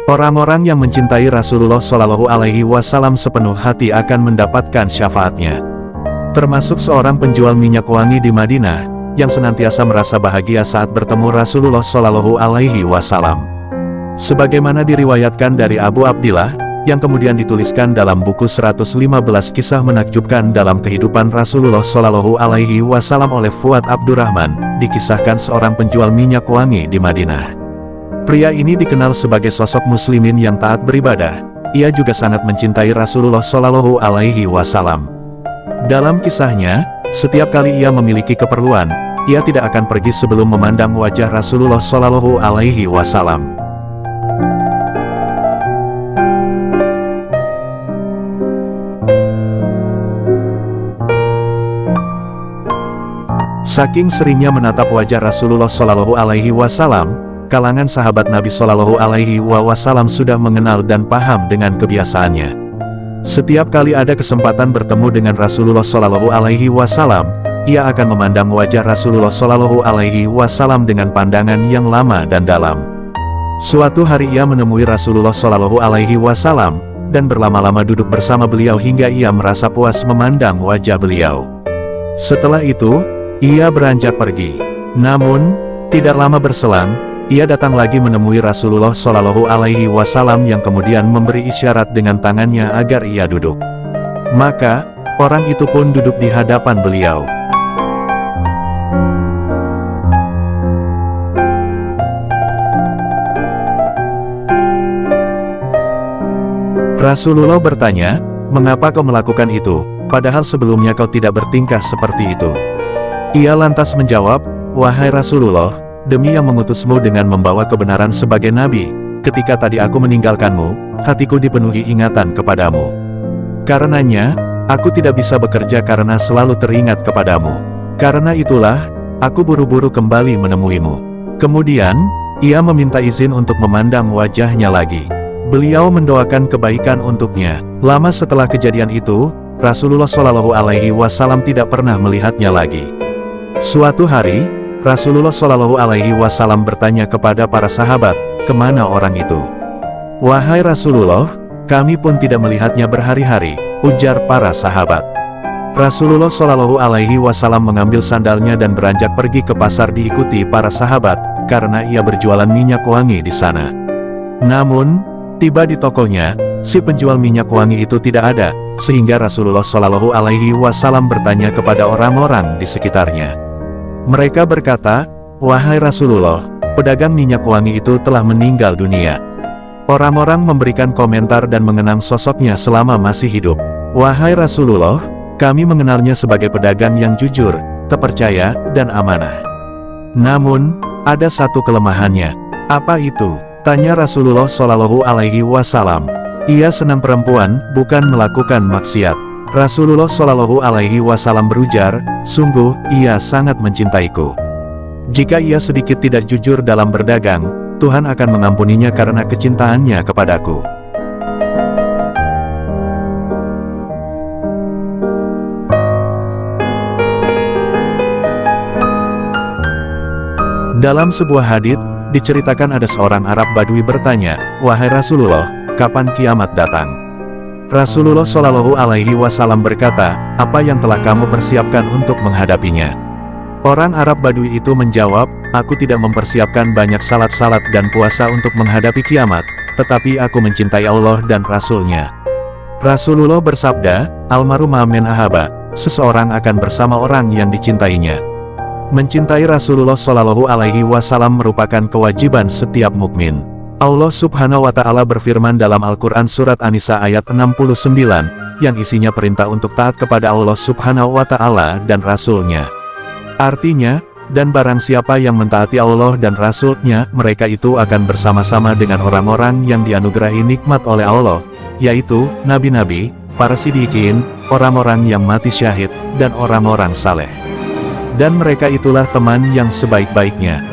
Orang-orang yang mencintai Rasulullah Shallallahu Alaihi Wasallam sepenuh hati akan mendapatkan syafaatnya. Termasuk seorang penjual minyak wangi di Madinah, yang senantiasa merasa bahagia saat bertemu Rasulullah Shallallahu Alaihi Wasallam. Sebagaimana diriwayatkan dari Abu Abdillah, yang kemudian dituliskan dalam buku 115 kisah menakjubkan dalam kehidupan Rasulullah Shallallahu Alaihi Wasallam oleh Fuad Abdurrahman, dikisahkan seorang penjual minyak wangi di Madinah. Pria ini dikenal sebagai sosok muslimin yang taat beribadah. Ia juga sangat mencintai Rasulullah Shallallahu Alaihi Wasallam. Dalam kisahnya, setiap kali ia memiliki keperluan, ia tidak akan pergi sebelum memandang wajah Rasulullah Shallallahu Alaihi Wasallam. Saking seringnya menatap wajah Rasulullah Shallallahu Alaihi Wasallam, kalangan sahabat Nabi Shallallahu Alaihi Wasallam sudah mengenal dan paham dengan kebiasaannya. Setiap kali ada kesempatan bertemu dengan Rasulullah Shallallahu Alaihi Wasallam, ia akan memandang wajah Rasulullah Shallallahu Alaihi Wasallam dengan pandangan yang lama dan dalam. Suatu hari ia menemui Rasulullah Shallallahu Alaihi Wasallam, dan berlama-lama duduk bersama beliau hingga ia merasa puas memandang wajah beliau. Setelah itu, ia beranjak pergi. Namun, tidak lama berselang, ia datang lagi menemui Rasulullah Shallallahu Alaihi Wasallam yang kemudian memberi isyarat dengan tangannya agar ia duduk. Maka, orang itu pun duduk di hadapan beliau. Rasulullah bertanya, "Mengapa kau melakukan itu, padahal sebelumnya kau tidak bertingkah seperti itu?" Ia lantas menjawab, "Wahai Rasulullah, demi yang mengutusmu dengan membawa kebenaran sebagai nabi, ketika tadi aku meninggalkanmu, hatiku dipenuhi ingatan kepadamu. Karenanya, aku tidak bisa bekerja karena selalu teringat kepadamu. Karena itulah, aku buru-buru kembali menemuimu." Kemudian, ia meminta izin untuk memandang wajahnya lagi. Beliau mendoakan kebaikan untuknya. Lama setelah kejadian itu, Rasulullah Shallallahu Alaihi Wasallam tidak pernah melihatnya lagi. Suatu hari, Rasulullah Shallallahu Alaihi Wasallam bertanya kepada para sahabat, "Kemana orang itu?" "Wahai Rasulullah, kami pun tidak melihatnya berhari-hari," ujar para sahabat. Rasulullah Shallallahu Alaihi Wasallam mengambil sandalnya dan beranjak pergi ke pasar diikuti para sahabat, karena ia berjualan minyak wangi di sana. Namun, tiba di tokonya, si penjual minyak wangi itu tidak ada, sehingga Rasulullah Shallallahu Alaihi Wasallam bertanya kepada orang-orang di sekitarnya. Mereka berkata, "Wahai Rasulullah, pedagang minyak wangi itu telah meninggal dunia." Orang-orang memberikan komentar dan mengenang sosoknya selama masih hidup. "Wahai Rasulullah, kami mengenalnya sebagai pedagang yang jujur, terpercaya, dan amanah. Namun, ada satu kelemahannya." "Apa itu?" tanya Rasulullah Shallallahu Alaihi Wasallam. "Ia senang perempuan, bukan melakukan maksiat." Rasulullah Shallallahu Alaihi Wasallam berujar, "Sungguh, ia sangat mencintaiku. Jika ia sedikit tidak jujur dalam berdagang, Tuhan akan mengampuninya karena kecintaannya kepadaku." Dalam sebuah hadits, diceritakan ada seorang Arab Badui bertanya, "Wahai Rasulullah, kapan kiamat datang?" Rasulullah Shallallahu Alaihi Wasallam berkata, "Apa yang telah kamu persiapkan untuk menghadapinya?" Orang Arab Badui itu menjawab, "Aku tidak mempersiapkan banyak salat-salat dan puasa untuk menghadapi kiamat, tetapi aku mencintai Allah dan Rasul-Nya." Rasulullah bersabda, "Almarhum men ahaba, seseorang akan bersama orang yang dicintainya." Mencintai Rasulullah Shallallahu Alaihi Wasallam merupakan kewajiban setiap mukmin. Allah Subhanahu wa Ta'ala berfirman dalam Al-Quran Surat An-Nisa ayat 69, yang isinya perintah untuk taat kepada Allah Subhanahu wa Ta'ala dan Rasul-Nya. Artinya, dan barang siapa yang mentaati Allah dan Rasul-Nya, mereka itu akan bersama-sama dengan orang-orang yang dianugerahi nikmat oleh Allah, yaitu nabi-nabi, para siddiqin, orang-orang yang mati syahid, dan orang-orang saleh. Dan mereka itulah teman yang sebaik-baiknya.